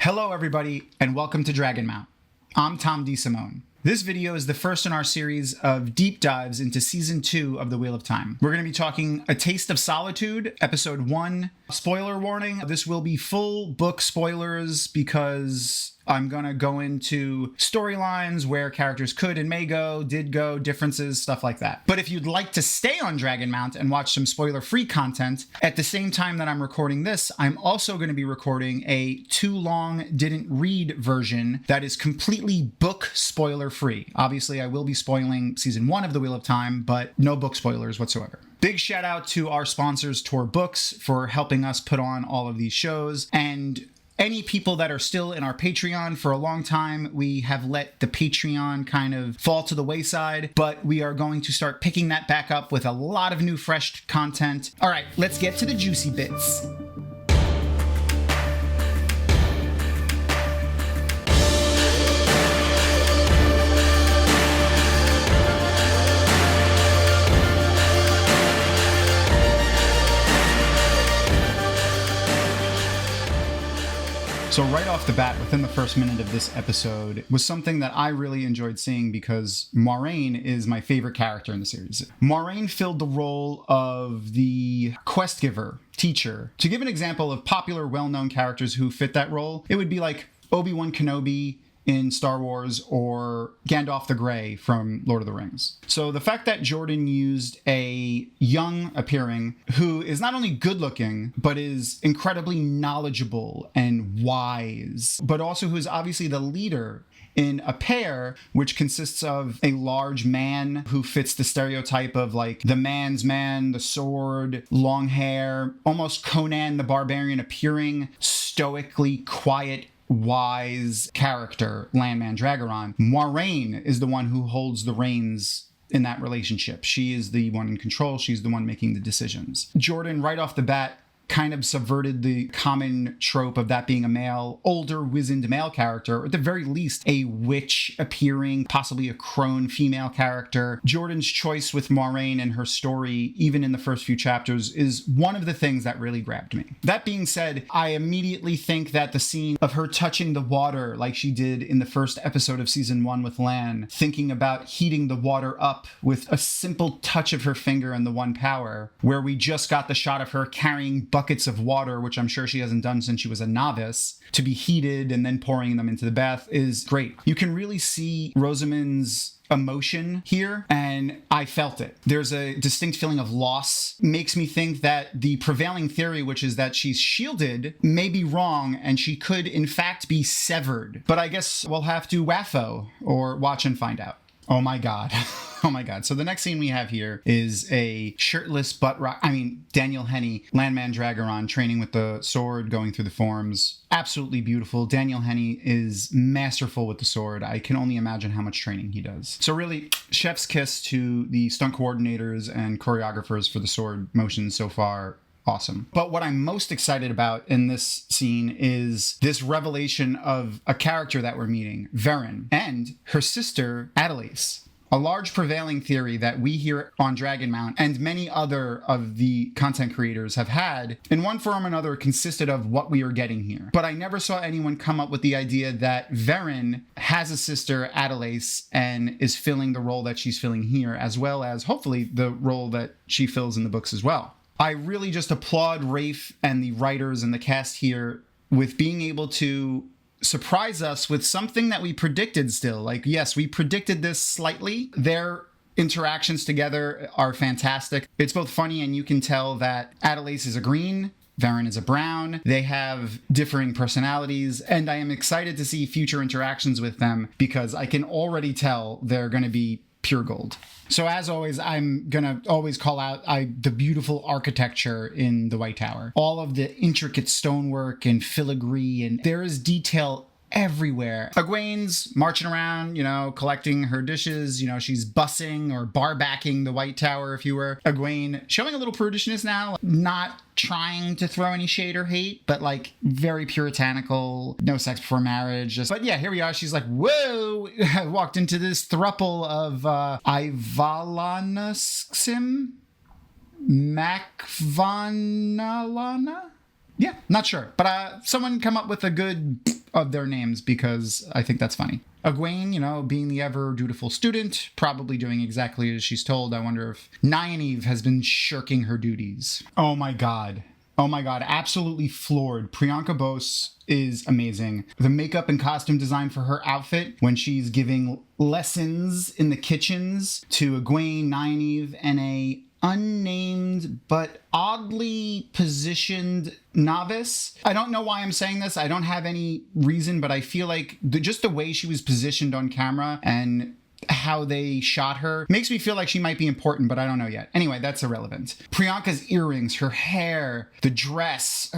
Hello everybody, and welcome to Dragonmount. I'm Thom DeSimone. This video is the first in our series of deep dives into Season 2 of The Wheel of Time. We're going to be talking A Taste of Solitude, Episode 1. Spoiler warning, this will be full book spoilers because I'm going to go into storylines where characters could and may go, did go, differences, stuff like that. But if you'd like to stay on Dragonmount and watch some spoiler-free content, at the same time that I'm recording this, I'm also going to be recording a too long didn't read version that is completely book spoiler-free. Obviously, I will be spoiling Season 1 of The Wheel of Time, but no book spoilers whatsoever. Big shout out to our sponsors, Tor Books, for helping us put on all of these shows, and any people that are still in our Patreon. For a long time, we have let the Patreon kind of fall to the wayside, but we are going to start picking that back up with a lot of new, fresh content. All right, let's get to the juicy bits. So right off the bat, within the first minute of this episode, was something that I really enjoyed seeing because Moiraine is my favorite character in the series. Moiraine filled the role of the quest giver, teacher. To give an example of popular, well-known characters who fit that role, it would be like Obi-Wan Kenobi in Star Wars or Gandalf the Grey from Lord of the Rings. So the fact that Jordan used a young appearing who is not only good looking, but is incredibly knowledgeable and wise, but also who is obviously the leader in a pair which consists of a large man who fits the stereotype of like the man's man, the sword, long hair, almost Conan the Barbarian appearing, stoically quiet, wise character, Landman Dragaron. Moiraine is the one who holds the reins in that relationship. She is the one in control. She's the one making the decisions. Jordan, right off the bat, kind of subverted the common trope of that being a male, older, wizened male character, or at the very least, a witch appearing, possibly a crone female character. Jordan's choice with Moiraine and her story, even in the first few chapters, is one of the things that really grabbed me. That being said, I immediately think that the scene of her touching the water like she did in the first episode of Season 1 with Lan, thinking about heating the water up with a simple touch of her finger and the one power, where we just got the shot of her carrying buckets of water, which I'm sure she hasn't done since she was a novice, to be heated and then pouring them into the bath is great. You can really see Rosamund's emotion here, and I felt it. There's a distinct feeling of loss. Makes me think that the prevailing theory, which is that she's shielded, may be wrong, and she could in fact be severed. But I guess we'll have to waffo or watch and find out. Oh my god. Oh my god. So the next scene we have here is a shirtless Daniel Henney, Landman Dragaron, training with the sword, going through the forms. Absolutely beautiful. Daniel Henney is masterful with the sword. I can only imagine how much training he does. So really, chef's kiss to the stunt coordinators and choreographers for the sword motions so far. Awesome. But what I'm most excited about in this scene is this revelation of a character that we're meeting, Perrin, and her sister, Adelais. A large prevailing theory that we here on Dragonmount and many other of the content creators have had in one form or another consisted of what we are getting here. But I never saw anyone come up with the idea that Perrin has a sister, Adelais, and is filling the role that she's filling here, as well as hopefully the role that she fills in the books as well. I really just applaud Rafe and the writers and the cast here with being able to surprise us with something that we predicted still. Like, yes, we predicted this slightly. Their interactions together are fantastic. It's both funny, and you can tell that Adelais is a green, Perrin is a brown. They have differing personalities, and I am excited to see future interactions with them because I can already tell they're going to be pure gold. So as always, I'm gonna always call out the beautiful architecture in the White Tower. All of the intricate stonework and filigree, and there is detail everywhere. Egwene's marching around, collecting her dishes. She's bussing or bar-backing the White Tower, if you were. Egwene showing a little prudishness now, not trying to throw any shade or hate, but like very puritanical, no sex before marriage. But yeah, here we are. She's like, whoa, I walked into this thruple of Ivalanusxim Macvanalana. Yeah, not sure. But someone come up with a good of their names because I think that's funny. Egwene, being the ever dutiful student, probably doing exactly as she's told. I wonder if Nynaeve has been shirking her duties. Oh my god. Absolutely floored. Priyanka Bose is amazing. The makeup and costume design for her outfit when she's giving lessons in the kitchens to Egwene, Nynaeve, and a unnamed but oddly positioned novice. I don't know why I'm saying this. I don't have any reason, but I feel like just the way she was positioned on camera and how they shot her makes me feel like she might be important, but I don't know yet. Anyway, that's irrelevant. Priyanka's earrings, her hair, the dress,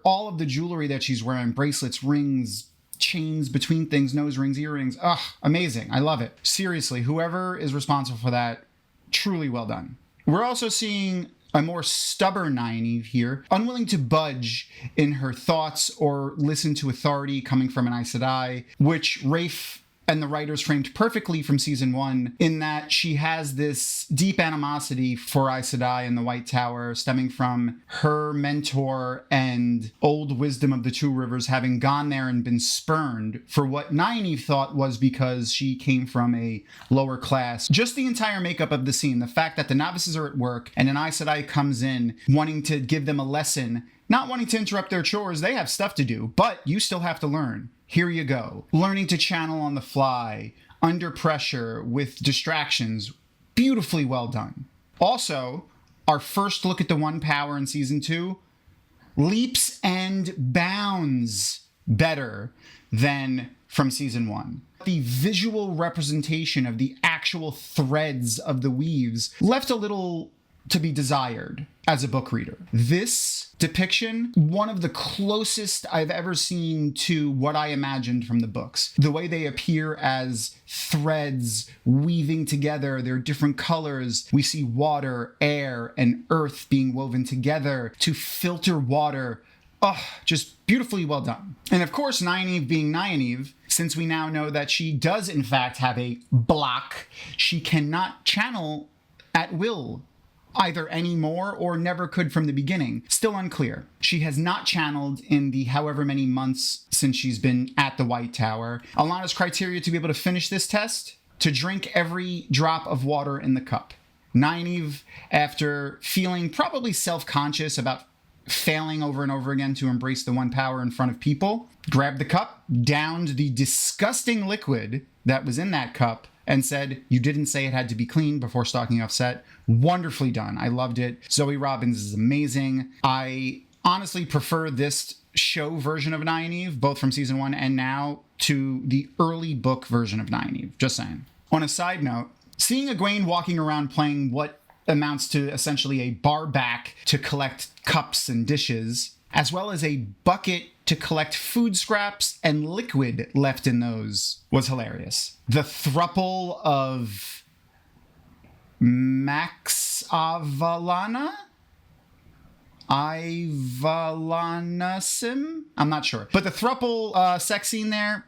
all of the jewelry that she's wearing, bracelets, rings, chains between things, nose rings, earrings. Ugh, amazing. I love it. Seriously, whoever is responsible for that, truly well done. We're also seeing a more stubborn Nynaeve here, unwilling to budge in her thoughts or listen to authority coming from an Aes Sedai, which Rafe and the writers framed perfectly from season 1 in that she has this deep animosity for Aes Sedai and the White Tower stemming from her mentor and old wisdom of the Two Rivers having gone there and been spurned for what Nynaeve thought was because she came from a lower class. Just the entire makeup of the scene, the fact that the novices are at work and an Aes Sedai comes in wanting to give them a lesson, not wanting to interrupt their chores. They have stuff to do, but you still have to learn. Here you go. Learning to channel on the fly, under pressure, with distractions. Beautifully well done. Also, our first look at the One Power in season 2 leaps and bounds better than from season 1. The visual representation of the actual threads of the weaves left a little to be desired as a book reader. This depiction, one of the closest I've ever seen to what I imagined from the books. The way they appear as threads weaving together, their different colors. We see water, air, and earth being woven together to filter water. Oh, just beautifully well done. And of course, Nynaeve being Nynaeve, since we now know that she does in fact have a block, she cannot channel at will either anymore or never could from the beginning. Still unclear. She has not channeled in the however many months since she's been at the White Tower. Alana's criteria to be able to finish this test: to drink every drop of water in the cup. Nynaeve, after feeling probably self-conscious about failing over and over again to embrace the One Power in front of people, grabbed the cup, downed the disgusting liquid that was in that cup, and said, "You didn't say it had to be clean," before stalking off set. Wonderfully done. I loved it. Zoe Robbins is amazing. I honestly prefer this show version of Nynaeve, both from season 1 and now, to the early book version of Nynaeve. Just saying. On a side note, seeing Egwene walking around playing what amounts to essentially a bar back to collect cups and dishes, as well as a bucket to collect food scraps and liquid left in those, was hilarious. The thruple of Max Avalana? Ivalanasim? I'm not sure. But the thruple sex scene there,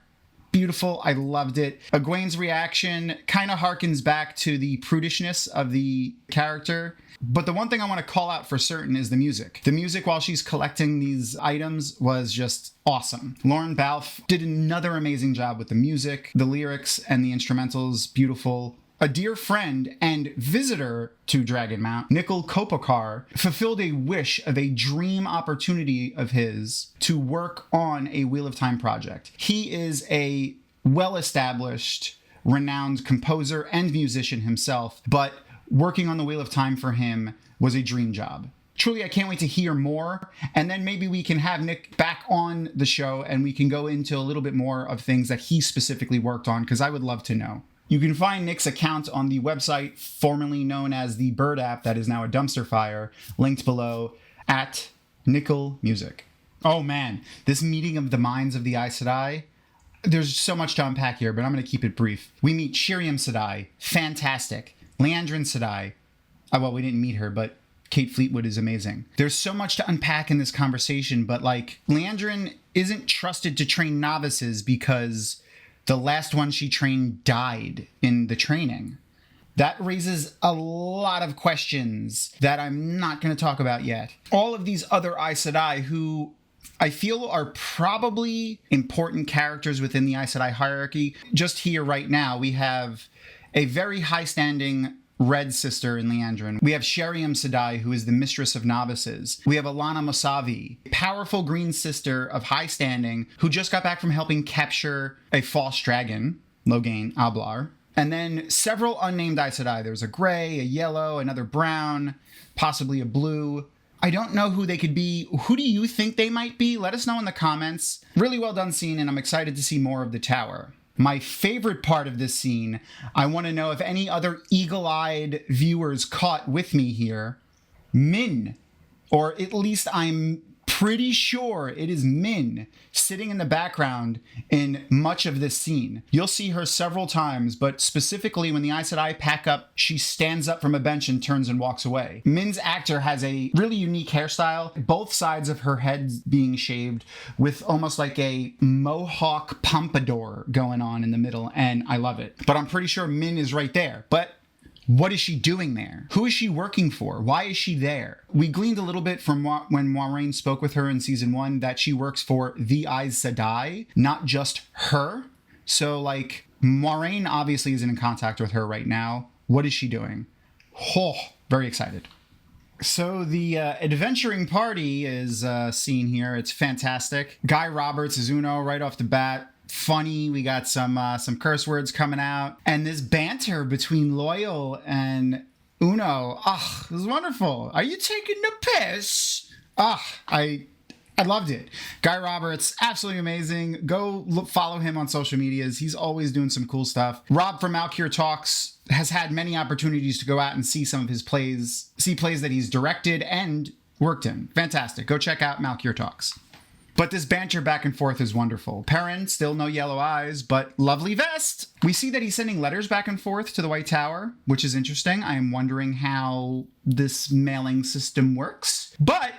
beautiful. I loved it. Egwene's reaction kind of harkens back to the prudishness of the character. But the one thing I want to call out for certain is the music. The music while she's collecting these items was just awesome. Lauren Balfe did another amazing job with the music, the lyrics, and the instrumentals. Beautiful. A dear friend and visitor to Dragonmount, Nicol Kopokar, fulfilled a wish of a dream opportunity of his to work on a Wheel of Time project. He is a well-established, renowned composer and musician himself, but working on the Wheel of Time for him was a dream job. Truly, I can't wait to hear more, and then maybe we can have Nick back on the show and we can go into a little bit more of things that he specifically worked on, because I would love to know. You can find Nick's account on the website formerly known as the Bird app that is now a dumpster fire, linked below, at Nicol Music. Oh man, this meeting of the minds of the Aes Sedai, there's so much to unpack here, but I'm going to keep it brief. We meet Shiriam Sedai, fantastic. Leandrin Sedai, well, we didn't meet her, but Kate Fleetwood is amazing. There's so much to unpack in this conversation, but Leandrin isn't trusted to train novices because the last one she trained died in the training. That raises a lot of questions that I'm not going to talk about yet. All of these other Aes Sedai who I feel are probably important characters within the Aes Sedai hierarchy. Just here right now, we have a very high-standing Red sister in Leandrin. We have Sheriam Sedai, who is the mistress of novices. We have Alana Mosavi, powerful green sister of high standing, who just got back from helping capture a false dragon, Logain Ablar. And then several unnamed Aes Sedai. There's a gray, a yellow, another brown, possibly a blue. I don't know who they could be. Who do you think they might be? Let us know in the comments. Really well done scene, and I'm excited to see more of the tower. My favorite part of this scene, I want to know if any other eagle-eyed viewers caught with me here. Min, or at least I'm pretty sure it is Min, sitting in the background in much of this scene. You'll see her several times, but specifically when the Aes Sedai pack up, she stands up from a bench and turns and walks away. Min's actor has a really unique hairstyle, both sides of her head being shaved with almost like a mohawk pompadour going on in the middle, and I love it. But I'm pretty sure Min is right there. But what is she doing there? Who is she working for? Why is she there? We gleaned a little bit from when Moiraine spoke with her in season 1 that she works for the Aes Sedai, not just her. So, like, Moiraine obviously isn't in contact with her right now. What is she doing? Oh, very excited. So the adventuring party is seen here. It's fantastic. Guy Roberts is Uno right off the bat. Funny. We got some curse words coming out, and this banter between Loyal and Uno. This is wonderful. Are you taking the piss? I loved it. Guy Roberts, absolutely amazing. Go follow him on social medias. He's always doing some cool stuff. Rob from Malkier Talks has had many opportunities to go out and see some of his plays, see plays that he's directed and worked in. Fantastic. Go check out Malkier Talks. But this banter back and forth is wonderful. Perrin, still no yellow eyes, but lovely vest. We see that he's sending letters back and forth to the White Tower, which is interesting. I am wondering how this mailing system works. But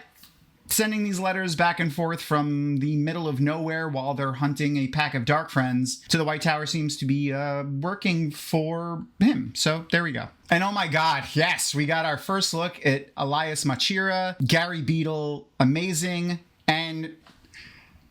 sending these letters back and forth from the middle of nowhere while they're hunting a pack of dark friends to the White Tower seems to be working for him. So there we go. And oh my God, yes, we got our first look at Elias Machira, Gary Beadle, amazing, and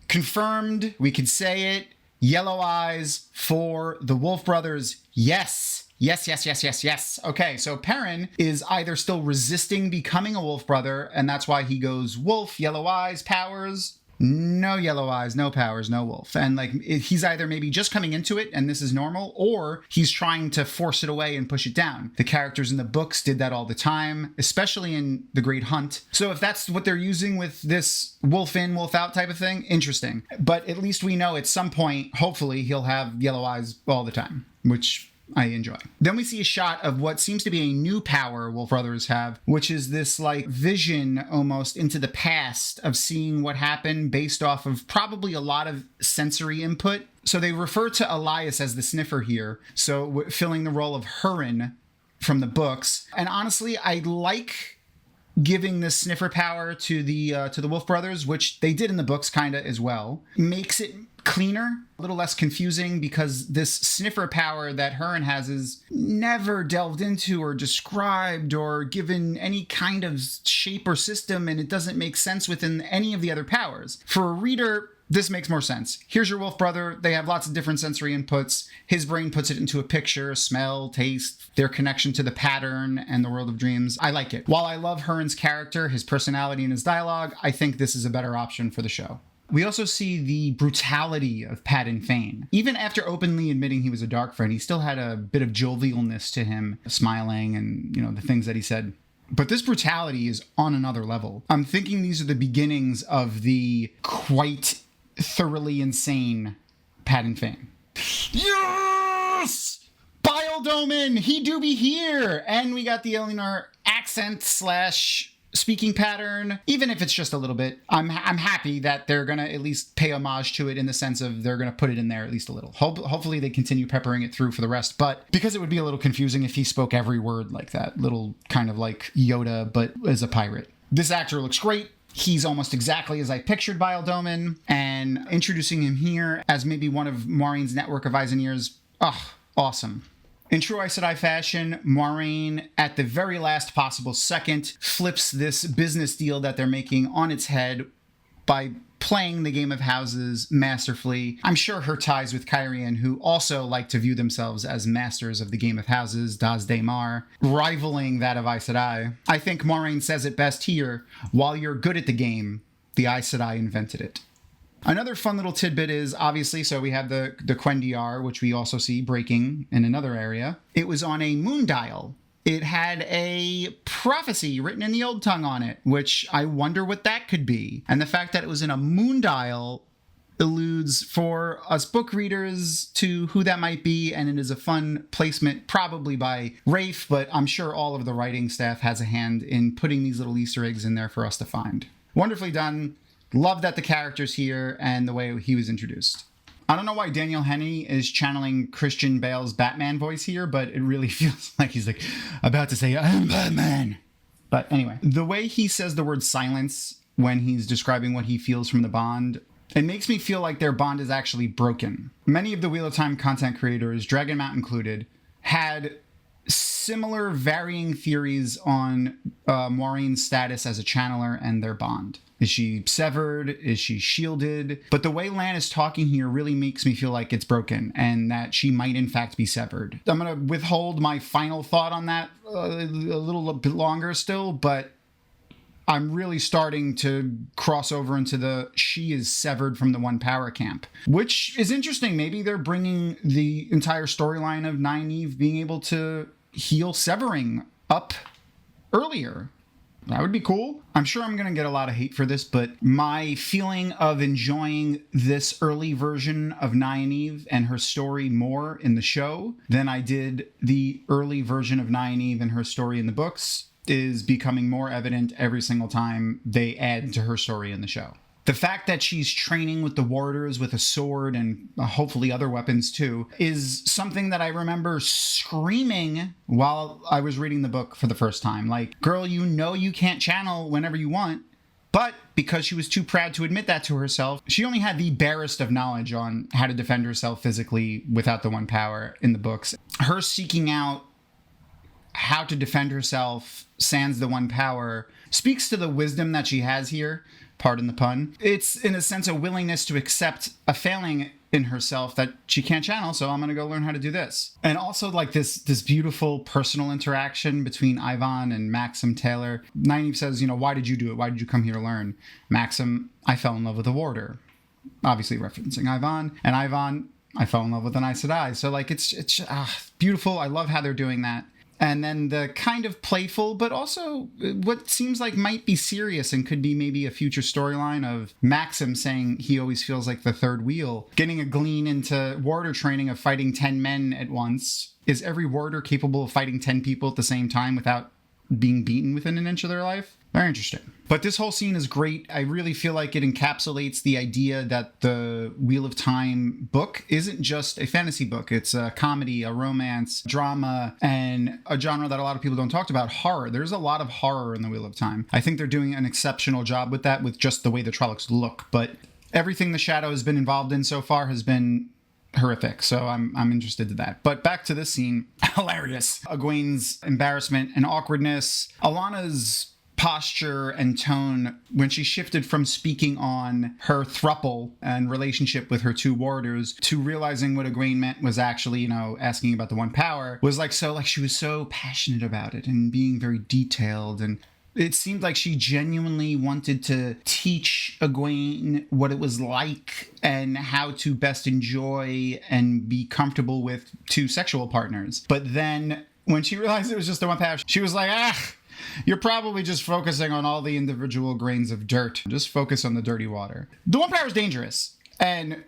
confirmed, we could say it, yellow eyes for the Wolf Brothers. Yes. Yes. Okay, so Perrin is either still resisting becoming a Wolf Brother, and that's why he goes wolf, yellow eyes, powers. No yellow eyes, no powers, no wolf. And like he's either maybe just coming into it and this is normal, or he's trying to force it away and push it down. The characters in the books did that all the time, especially in The Great Hunt. So if that's what they're using with this wolf in, wolf out type of thing, interesting. But at least we know at some point, hopefully, he'll have yellow eyes all the time, which I enjoy. Then we see a shot of what seems to be a new power Wolf Brothers have, which is this like vision almost into the past of seeing what happened based off of probably a lot of sensory input. So they refer to Elias as the sniffer here, so filling the role of Hurin from the books. And honestly, I like giving this sniffer power to the Wolf Brothers, which they did in the books kind of as well. Makes it cleaner, a little less confusing, because this sniffer power that Hurin has is never delved into or described or given any kind of shape or system, and it doesn't make sense within any of the other powers. For a reader, this makes more sense. Here's your Wolf Brother. They have lots of different sensory inputs. His brain puts it into a picture, smell, taste, their connection to the pattern and the world of dreams. I like it. While I love Hurin's character, his personality, and his dialogue, I think this is a better option for the show. We also see the brutality of Padan Fain. Even after openly admitting he was a dark friend, he still had a bit of jovialness to him, smiling and, the things that he said. But this brutality is on another level. I'm thinking these are the beginnings of the quite thoroughly insane Padan Fain. Yes! Biodomin! He do be here! And we got the Eleanor accent / speaking pattern, even if it's just a little bit. I'm happy that they're gonna at least pay homage to it in the sense of they're gonna put it in there at least a little. Hopefully they continue peppering it through for the rest, but because it would be a little confusing if he spoke every word like that, little kind of like Yoda, but as a pirate. This actor looks great. He's almost exactly as I pictured Biodomin, and introducing him here as maybe one of Maureen's network of Eyes and Ears, awesome. In true Aes Sedai fashion, Moiraine, at the very last possible second, flips this business deal that they're making on its head by playing the game of houses masterfully. I'm sure her ties with Cairhien, who also like to view themselves as masters of the game of houses, Das Daemar, rivaling that of Aes Sedai. I think Moiraine says it best here: while you're good at the game, the Aes Sedai invented it. Another fun little tidbit is, obviously, so we have the Quendiar, which we also see breaking in another area. It was on a moon dial. It had a prophecy written in the Old Tongue on it, which I wonder what that could be. And the fact that it was in a moon dial alludes for us book readers to who that might be, and it is a fun placement, probably by Rafe, but I'm sure all of the writing staff has a hand in putting these little Easter eggs in there for us to find. Wonderfully done. Love that the character's here and the way he was introduced. I don't know why Daniel Henney is channeling Christian Bale's Batman voice here, but it really feels like he's like about to say, "I'm Batman." But anyway, the way he says the word silence when he's describing what he feels from the Bond, it makes me feel like their bond is actually broken. Many of the Wheel of Time content creators, Dragonmount included, had similar varying theories on Maureen's status as a channeler and their bond. Is she severed? Is she shielded? But the way Lan is talking here really makes me feel like it's broken and that she might in fact be severed. I'm going to withhold my final thought on that a little bit longer still, but I'm really starting to cross over into the she is severed from the One Power camp, which is interesting. Maybe they're bringing the entire storyline of Nynaeve being able to heal severing up earlier. That would be cool. I'm sure I'm going to get a lot of hate for this, but my feeling of enjoying this early version of Nynaeve and her story more in the show than I did the early version of Nynaeve and her story in the books is becoming more evident every single time they add to her story in the show. The fact that she's training with the warders with a sword and hopefully other weapons too is something that I remember screaming while I was reading the book for the first time. Like, girl, you know you can't channel whenever you want. But because she was too proud to admit that to herself, she only had the barest of knowledge on how to defend herself physically without the One Power in the books. Her seeking out how to defend herself sans the One Power speaks to the wisdom that she has here. Pardon the pun. It's, in a sense, a willingness to accept a failing in herself that she can't channel, so I'm going to go learn how to do this. And also, like, this beautiful personal interaction between Ivan and Maxim Taylor. Nynaeve says, why did you do it? Why did you come here to learn? Maxim, I fell in love with a warder. Obviously referencing Ivan. And Ivan, I fell in love with an Aes Sedai. So, like, it's beautiful. I love how they're doing that. And then the kind of playful, but also what seems like might be serious and could be maybe a future storyline of Maxim saying he always feels like the third wheel. Getting a glean into warder training of fighting 10 men at once. Is every warder capable of fighting 10 people at the same time without being beaten within an inch of their life? Very interesting. But this whole scene is great. I really feel like it encapsulates the idea that the Wheel of Time book isn't just a fantasy book. It's a comedy, a romance, drama, and a genre that a lot of people don't talk about, horror. There's a lot of horror in the Wheel of Time. I think they're doing an exceptional job with that, with just the way the Trollocs look. But everything the Shadow has been involved in so far has been horrific, so I'm interested in that. But back to this scene. Hilarious. Egwene's embarrassment and awkwardness. Alana's posture and tone when she shifted from speaking on her throuple and relationship with her two warders to realizing what Egwene meant was actually, asking about the One Power, was she was so passionate about it and being very detailed, and it seemed like she genuinely wanted to teach Egwene what it was like and how to best enjoy and be comfortable with two sexual partners. But then when she realized it was just the One Power, she was like, you're probably just focusing on all the individual grains of dirt. Just focus on the dirty water. The One Power is dangerous. And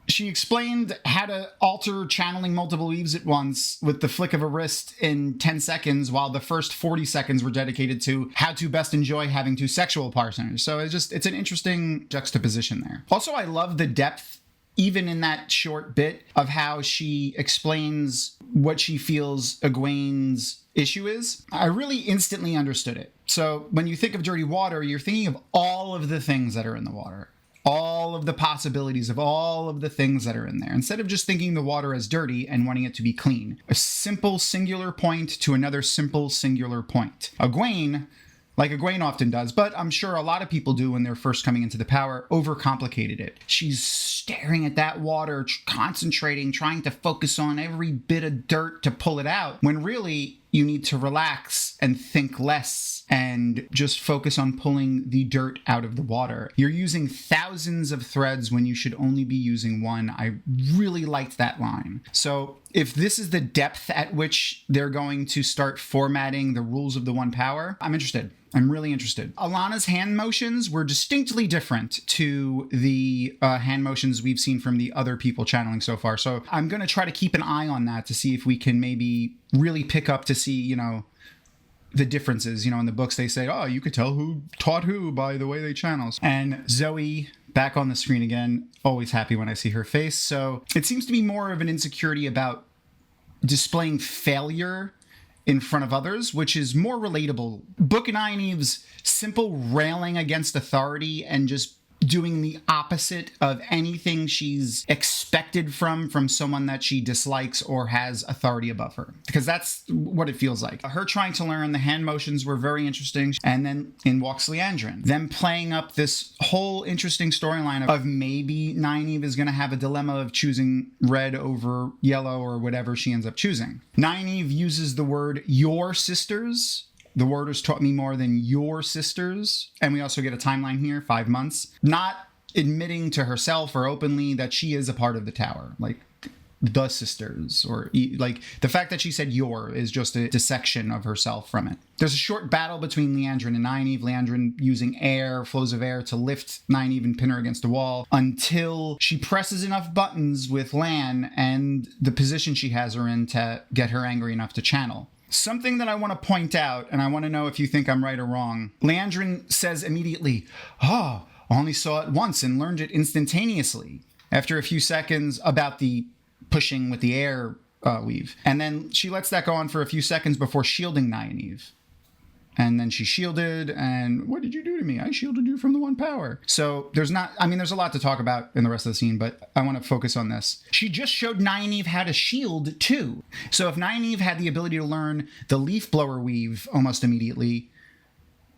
she explained how to alter channeling multiple weaves at once with the flick of a wrist in 10 seconds, while the first 40 seconds were dedicated to how to best enjoy having two sexual partners. So it's an interesting juxtaposition there. Also, I love the depth, even in that short bit, of how she explains what she feels Egwene's issue is. I really instantly understood it. So when you think of dirty water, you're thinking of all of the things that are in the water. all of the possibilities of all of the things that are in there, instead of just thinking the water as dirty and wanting it to be clean. A simple singular point to another simple singular point. Egwene, like Egwene often does, but I'm sure a lot of people do when they're first coming into the power, overcomplicated it. She's staring at that water, concentrating, trying to focus on every bit of dirt to pull it out, when really you need to relax and think less and just focus on pulling the dirt out of the water. You're using thousands of threads when you should only be using one. I really liked that line. So if this is the depth at which they're going to start formatting the rules of the One Power, I'm interested. I'm really interested. Alana's hand motions were distinctly different to the hand motions we've seen from the other people channeling so far. So I'm going to try to keep an eye on that to see if we can maybe really pick up to see, you know, the differences. You know, in the books they say, oh, you could tell who taught who by the way they channel. And Zoe, back on the screen again, always happy when I see her face. So it seems to be more of an insecurity about displaying failure in front of others, which is more relatable. Book of Nynaeve's simple railing against authority and just doing the opposite of anything she's expected from someone that she dislikes or has authority above her. Because that's what it feels like. Her trying to learn, the hand motions were very interesting. And then in walks Liandrin. Them playing up this whole interesting storyline of maybe Nynaeve is going to have a dilemma of choosing red over yellow or whatever she ends up choosing. Nynaeve uses the word your sisters. The word has taught me more than your sisters. And we also get a timeline here, 5 months. Not admitting to herself or openly that she is a part of the tower. Like, the sisters. Or, like, the fact that she said your is just a dissection of herself from it. There's a short battle between Liandrin and Nynaeve. Liandrin using air, flows of air, to lift Nynaeve and pin her against a wall until she presses enough buttons with Lan and the position she has her in to get her angry enough to channel. Something that I want to point out, and I want to know if you think I'm right or wrong. Liandrin says immediately, oh, only saw it once and learned it instantaneously. After a few seconds about the pushing with the air weave. And then she lets that go on for a few seconds before shielding Nynaeve. And then she shielded, and what did you do to me? I shielded you from the One Power. So there's a lot to talk about in the rest of the scene, but I want to focus on this. She just showed Nynaeve how to shield too. So if Nynaeve had the ability to learn the leaf blower weave almost immediately,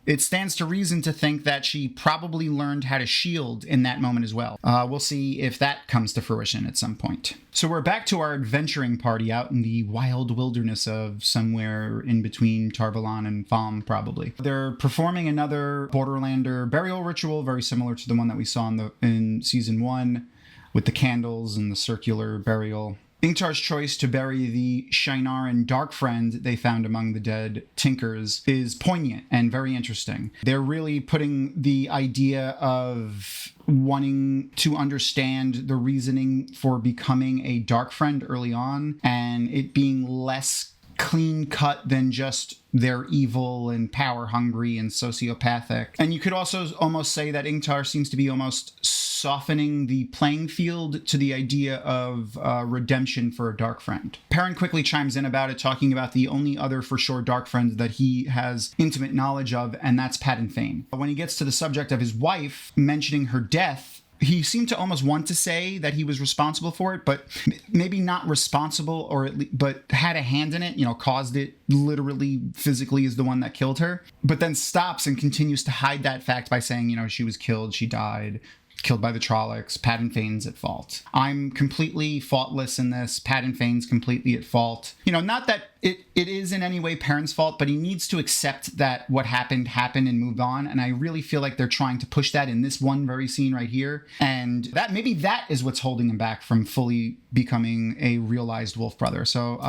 it stands to reason to think that she probably learned how to shield in that moment as well. We'll see if that comes to fruition at some point. So we're back to our adventuring party out in the wild wilderness of somewhere in between Tar-Valon and Thom, probably. They're performing another Borderlander burial ritual, very similar to the one that we saw in season 1, with the candles and the circular burial. Ingtar's choice to bury the Shienaran dark friend they found among the dead Tinkers is poignant and very interesting. They're really putting the idea of wanting to understand the reasoning for becoming a dark friend early on, and it being less clean cut than just they're evil and power hungry and sociopathic. And you could also almost say that Ingtar seems to be almost softening the playing field to the idea of redemption for a dark friend. Perrin quickly chimes in about it, talking about the only other for sure dark friend that he has intimate knowledge of, and that's Padan Fain. When he gets to the subject of his wife, mentioning her death, he seemed to almost want to say that he was responsible for it, but maybe not responsible, or but had a hand in it, caused it, literally, physically is the one that killed her, but then stops and continues to hide that fact by saying, she was killed, she died, killed by the Trollocs, Padan Fain's at fault. I'm completely faultless in this. Padan Fain's completely at fault. Not that it is in any way Perrin's fault, but he needs to accept that what happened and move on. And I really feel like they're trying to push that in this one very scene right here. And that maybe that is what's holding him back from fully becoming a realized wolf brother. So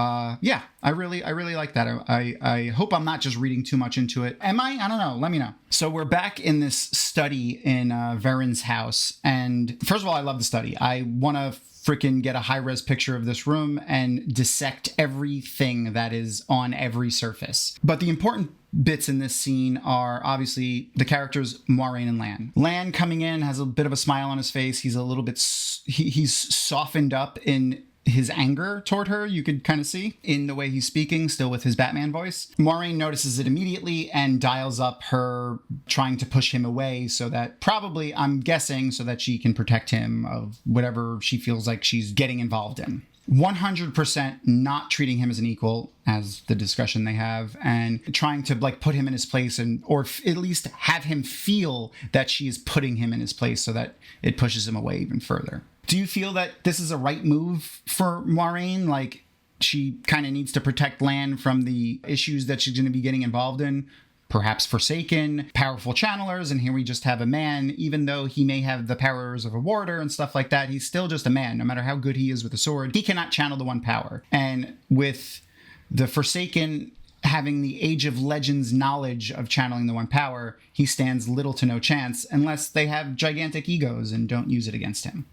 yeah, I really like that. I hope I'm not just reading too much into it. Am I? I don't know. Let me know. So we're back in this study in Veren's house. And first of all, I love the study. I want to freaking get a high-res picture of this room and dissect everything that is on every surface. But the important bits in this scene are obviously the characters Moiraine and Lan. Lan coming in has a bit of a smile on his face. He's a little bit, he's softened up in his anger toward her, you could kind of see in the way he's speaking, still with his Batman voice. Moiraine notices it immediately and dials up her trying to push him away so that probably, I'm guessing, so that she can protect him of whatever she feels like she's getting involved in. 100% not treating him as an equal, as the discussion they have, and trying to like put him in his place, and or at least have him feel that she is putting him in his place so that it pushes him away even further. Do you feel that this is a right move for Moiraine? Like, she kind of needs to protect Lan from the issues that she's going to be getting involved in? Perhaps Forsaken, powerful channelers, and here we just have a man. Even though he may have the powers of a warder and stuff like that, he's still just a man. No matter how good he is with a sword, he cannot channel the one power. And with the Forsaken having the Age of Legends knowledge of channeling the one power, he stands little to no chance unless they have gigantic egos and don't use it against him.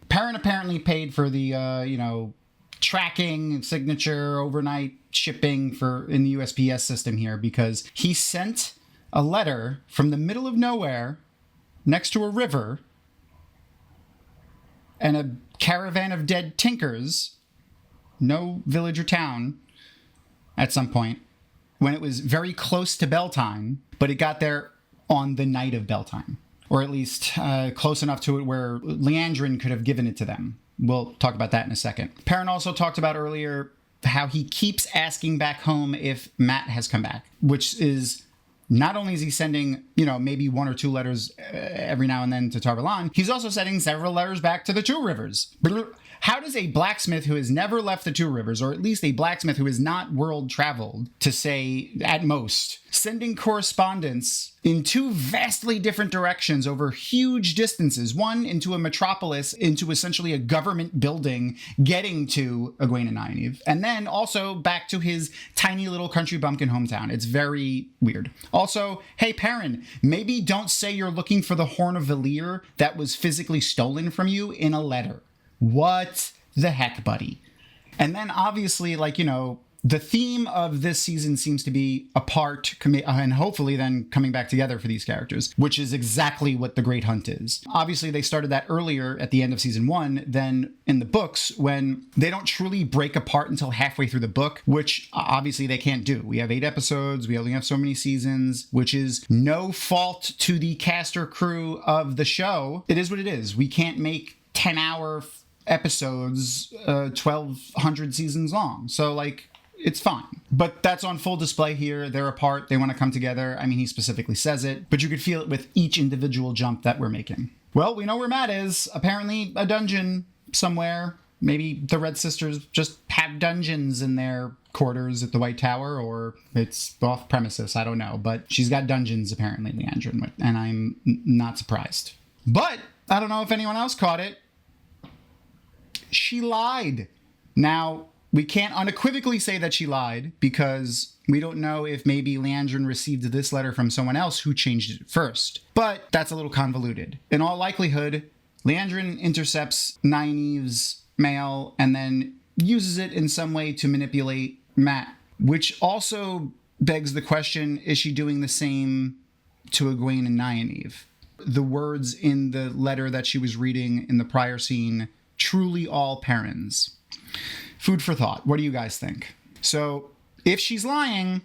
Perrin apparently paid for the, tracking, signature, overnight shipping in the USPS system here, because he sent a letter from the middle of nowhere next to a river and a caravan of dead tinkers, no village or town at some point, when it was very close to Beltine, but it got there on the night of Beltine. Or at least close enough to it where Liandrin could have given it to them. We'll talk about that in a second. Perrin also talked about earlier how he keeps asking back home if Mat has come back, which is not only is he sending, maybe 1 or 2 letters every now and then to Tar Valon, he's also sending several letters back to the Two Rivers. How does a blacksmith who has never left the Two Rivers, or at least a blacksmith who has not world traveled, to say, at most, sending correspondence in 2 vastly different directions over huge distances, one into a metropolis, into essentially a government building, getting to Egwene and Nynaeve, and then also back to his tiny little country bumpkin hometown? It's very weird. Also, hey Perrin, maybe don't say you're looking for the Horn of Valir that was physically stolen from you in a letter. What the heck, buddy? And then obviously, the theme of this season seems to be apart, and hopefully then coming back together for these characters, which is exactly what The Great Hunt is. Obviously, they started that earlier at the end of season 1 than in the books, when they don't truly break apart until halfway through the book, which obviously they can't do. We have 8 episodes, we only have so many seasons, which is no fault to the cast or crew of the show. It is what it is. We can't make 10-hour episodes 1,200 seasons long. So, it's fine. But that's on full display here. They're apart. They want to come together. I mean, he specifically says it, but you could feel it with each individual jump that we're making. Well, we know where Mat is. Apparently a dungeon somewhere. Maybe the Red Sisters just have dungeons in their quarters at the White Tower, or it's off premises. I don't know. But she's got dungeons, apparently, Liandrin, and I'm not surprised. But I don't know if anyone else caught it. She lied. Now, we can't unequivocally say that she lied, because we don't know if maybe Liandrin received this letter from someone else who changed it first. But that's a little convoluted. In all likelihood, Liandrin intercepts Nynaeve's mail and then uses it in some way to manipulate Mat, which also begs the question, is she doing the same to Egwene and Nynaeve? The words in the letter that she was reading in the prior scene, truly all Perrin's. Food for thought. What do you guys think? So, if she's lying,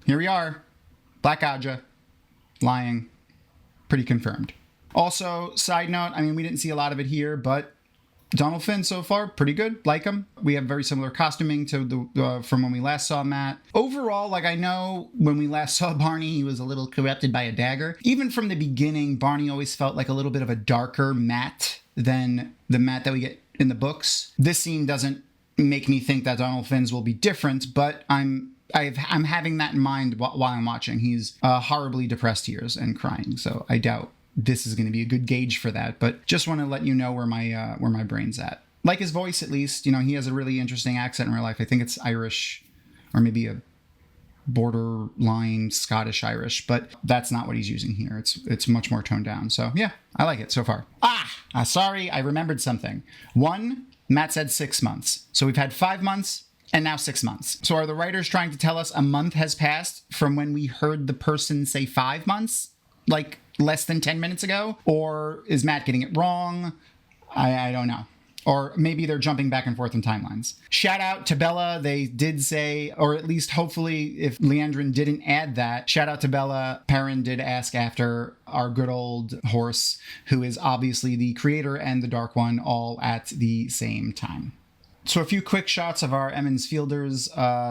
here we are. Black Aja, lying. Pretty confirmed. Also, side note, we didn't see a lot of it here, but Donald Finn so far, pretty good. Like him. We have very similar costuming to from when we last saw Mat. Overall, I know when we last saw Barney, he was a little corrupted by a dagger. Even from the beginning, Barney always felt like a little bit of a darker Mat than the Mat that we get in the books. This scene doesn't make me think that Donald Finn's will be different, but I'm having that in mind while I'm watching. He's horribly depressed here and crying, so I doubt this is going to be a good gauge for that. But just want to let you know where my brain's at. Like his voice, at least. He has a really interesting accent in real life. I think it's Irish, or maybe a borderline Scottish Irish, but that's not what he's using here. It's much more toned down. So yeah, I like it so far. Sorry, I remembered something. 1, Mat said 6 months. So we've had 5 months and now 6 months. So are the writers trying to tell us a month has passed from when we heard the person say 5 months? Less than 10 minutes ago? Or is Mat getting it wrong? I don't know. Or maybe they're jumping back and forth in timelines. Shout out to Bella. They did say, or at least hopefully if Leandrin didn't add that, shout out to Bella. Perrin did ask after our good old horse, who is obviously the creator and the Dark One all at the same time. So a few quick shots of our Emmons Fielders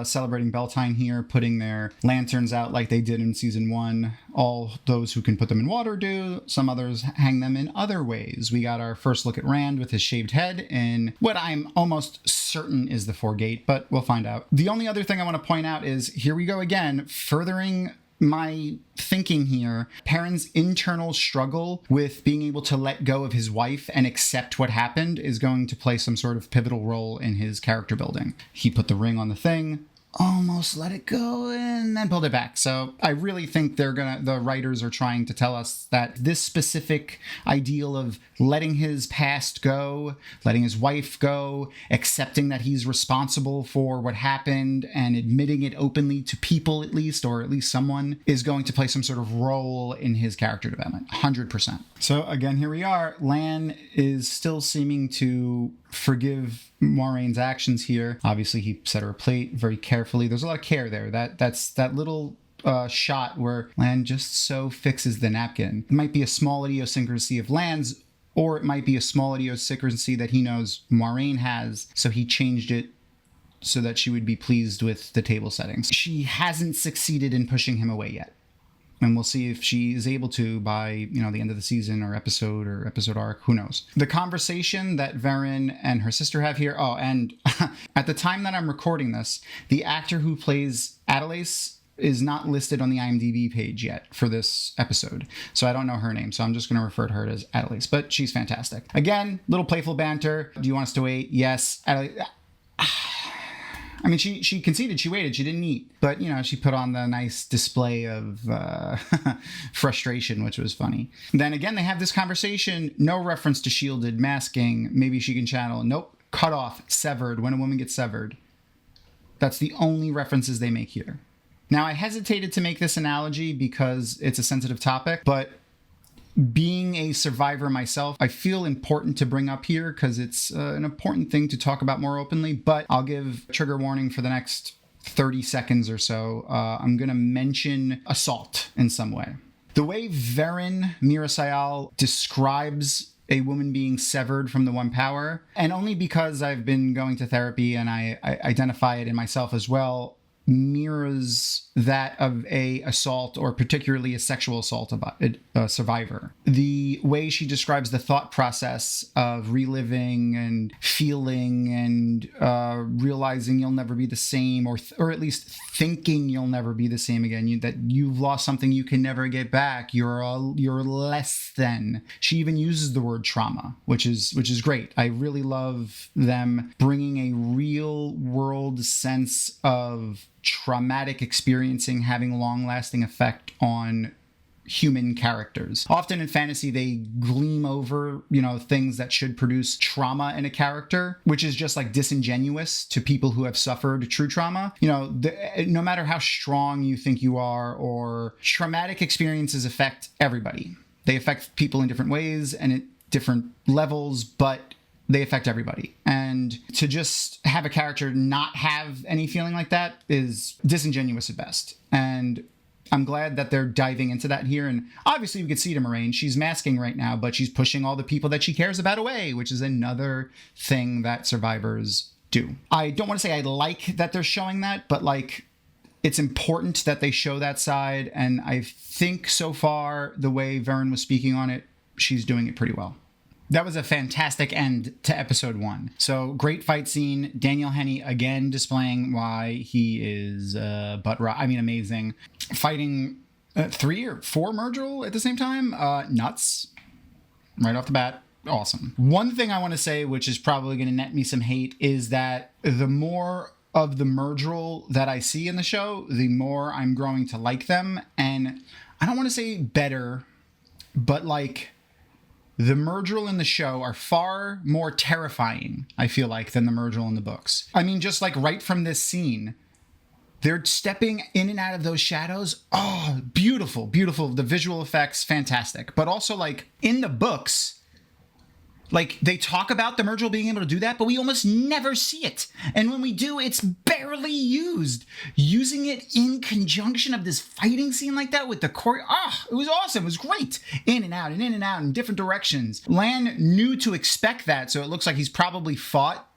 celebrating Beltine here, putting their lanterns out like they did in season 1. All those who can put them in water do. Some others hang them in other ways. We got our first look at Rand with his shaved head in what I'm almost certain is the Foregate, but we'll find out. The only other thing I want to point out is, here we go again, furthering my thinking here. Perrin's internal struggle with being able to let go of his wife and accept what happened is going to play some sort of pivotal role in his character building. He put the ring on the thing, almost let it go, and then pulled it back. So I really think the writers are trying to tell us that this specific ideal of letting his past go, letting his wife go, accepting that he's responsible for what happened and admitting it openly to people at least, or at least someone, is going to play some sort of role in his character development. 100%. So again, here we are. Lan is still seeming to forgive Moiraine's actions here. Obviously, he set her a plate very carefully. There's a lot of care there. That's that little shot where Lan just so fixes the napkin. It might be a small idiosyncrasy of Lan's, or it might be a small idiosyncrasy that he knows Moiraine has, so he changed it so that she would be pleased with the table settings. She hasn't succeeded in pushing him away yet. And we'll see if she is able to by, the end of the season or episode arc. Who knows? The conversation that Verin and her sister have here. Oh, and at the time that I'm recording this, the actor who plays Adelais is not listed on the IMDb page yet for this episode. So I don't know her name. So I'm just going to refer to her as Adelais. But she's fantastic. Again, little playful banter. Do you want us to wait? Yes. I mean, she conceded, she waited, she didn't eat. But, she put on the nice display of frustration, which was funny. Then again, they have this conversation, no reference to shielded, masking, maybe she can channel. Nope, cut off, severed, when a woman gets severed. That's the only references they make here. Now, I hesitated to make this analogy because it's a sensitive topic, but being a survivor myself, I feel important to bring up here because it's an important thing to talk about more openly, but I'll give trigger warning for the next 30 seconds or so. I'm going to mention assault in some way. The way Verin Mirasayal describes a woman being severed from the One Power, and only because I've been going to therapy and I identify it in myself as well, mirrors that of a assault, or particularly a sexual assault about a survivor. The way she describes the thought process of reliving and feeling and realizing you'll never be the same, or at least thinking you'll never be the same again, that you've lost something you can never get back, you're less than. She even uses the word trauma, which is great. I really love them bringing a real world sense of traumatic experiencing having long-lasting effect on human characters. Often in fantasy, they gleam over, things that should produce trauma in a character, which is just like disingenuous to people who have suffered true trauma. No matter how strong you think you are, or traumatic experiences affect everybody. They affect people in different ways and at different levels, but they affect everybody. And to just have a character not have any feeling like that is disingenuous at best. And I'm glad that they're diving into that here. And obviously we could see to Moiraine, she's masking right now, but she's pushing all the people that she cares about away, which is another thing that survivors do. I don't want to say I like that they're showing that, but it's important that they show that side. And I think so far, the way Verin was speaking on it, she's doing it pretty well. That was a fantastic end to episode 1. So great fight scene. Daniel Henney again displaying why he is amazing. Fighting 3 or 4 Myrtle at the same time. Nuts. Right off the bat. Awesome. One thing I want to say, which is probably going to net me some hate, is that the more of the Myrtle that I see in the show, the more I'm growing to like them. And I don't want to say better, but the Myrtle in the show are far more terrifying, I feel like, than the Myrtle in the books. I mean, just right from this scene, they're stepping in and out of those shadows. Oh, beautiful, beautiful. The visual effects, fantastic. But also, in the books, Like, they talk about the Myrtle being able to do that, but we almost never see it. And when we do, it's barely used. Using it in conjunction of this fighting scene like that with the choreo, it was awesome. It was great. In and out in different directions. Lan knew to expect that, so it looks like he's probably fought,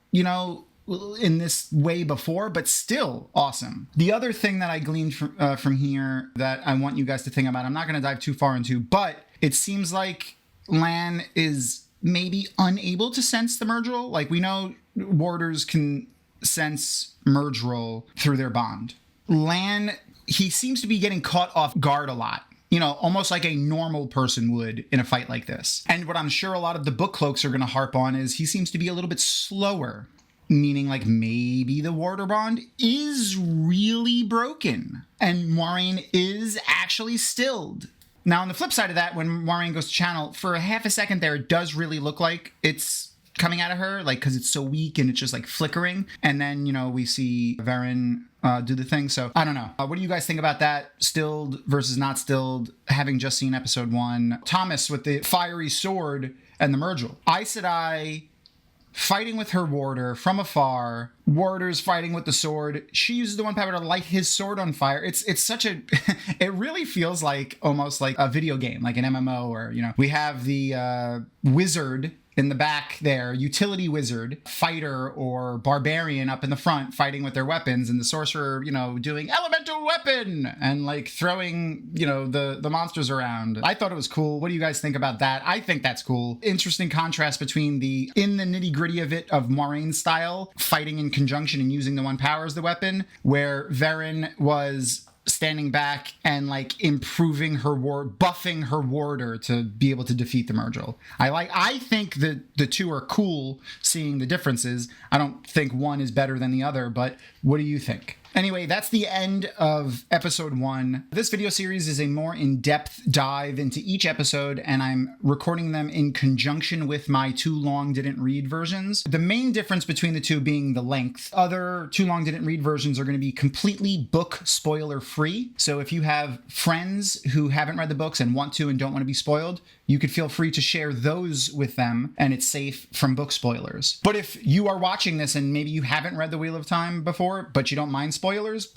in this way before, but still awesome. The other thing that I gleaned from here that I want you guys to think about, I'm not going to dive too far into, but it seems like Lan is maybe unable to sense the Myrddraal. Like, we know warders can sense Myrddraal through their bond. Lan, he seems to be getting caught off guard a lot. Almost like a normal person would in a fight like this. And what I'm sure a lot of the book cloaks are going to harp on is he seems to be a little bit slower. Meaning, like, maybe the warder bond is really broken and Moiraine is actually stilled. Now, on the flip side of that, when Moiraine goes to channel, for a half a second there, it does really look like it's coming out of her, like, because it's so weak and it's just, like, flickering. And then, we see Perrin do the thing. So, I don't know. What do you guys think about that? Stilled versus not stilled, having just seen episode 1. Thomas with the fiery sword and the Myrddraal. Aes Sedai fighting with her warder from afar. Warder's fighting with the sword. She uses the one power to light his sword on fire. It's such a... it really feels like almost like a video game, like an MMO, or, we have the wizard in the back there, utility wizard, fighter or barbarian up in the front fighting with their weapons, and the sorcerer, doing elemental weapon and like throwing, the monsters around. I thought it was cool. What do you guys think about that? I think that's cool. Interesting contrast between the nitty gritty of it, of Moiraine's style, fighting in conjunction and using the one power as the weapon, where Perrin was standing back and like improving her buffing her warder to be able to defeat the Myrddraal. I think that the two are cool, seeing the differences. I don't think one is better than the other, but what do you think? Anyway, that's the end of episode 1. This video series is a more in-depth dive into each episode, and I'm recording them in conjunction with my Too Long Didn't Read versions. The main difference between the two being the length. Other Too Long Didn't Read versions are going to be completely book spoiler free. So if you have friends who haven't read the books and want to and don't want to be spoiled, you could feel free to share those with them, and it's safe from book spoilers. But if you are watching this and maybe you haven't read The Wheel of Time before, but you don't mind spoilers,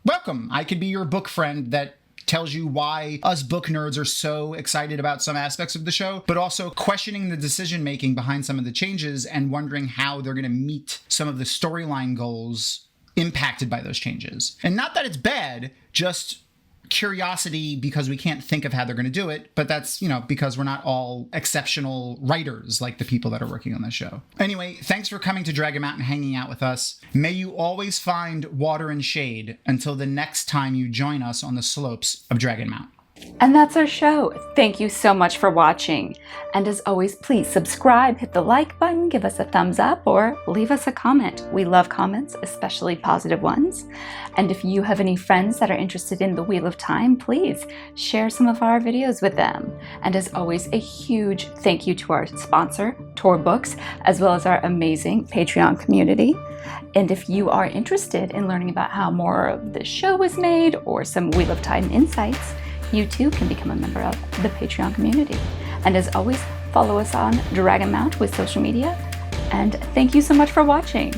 welcome. I could be your book friend that tells you why us book nerds are so excited about some aspects of the show, but also questioning the decision making behind some of the changes and wondering how they're going to meet some of the storyline goals impacted by those changes. And not that it's bad, just curiosity because we can't think of how they're going to do it, but that's, because we're not all exceptional writers like the people that are working on this show. Anyway, thanks for coming to Dragonmount and hanging out with us. May you always find water and shade until the next time you join us on the slopes of Dragonmount. And that's our show. Thank you so much for watching. And as always, please subscribe, hit the like button, give us a thumbs up, or leave us a comment. We love comments, especially positive ones. And if you have any friends that are interested in the Wheel of Time, please share some of our videos with them. And as always, a huge thank you to our sponsor, Tor Books, as well as our amazing Patreon community. And if you are interested in learning about how more of this show was made or some Wheel of Time insights, you too can become a member of the Patreon community. And as always, follow us on Dragonmount with social media. And thank you so much for watching.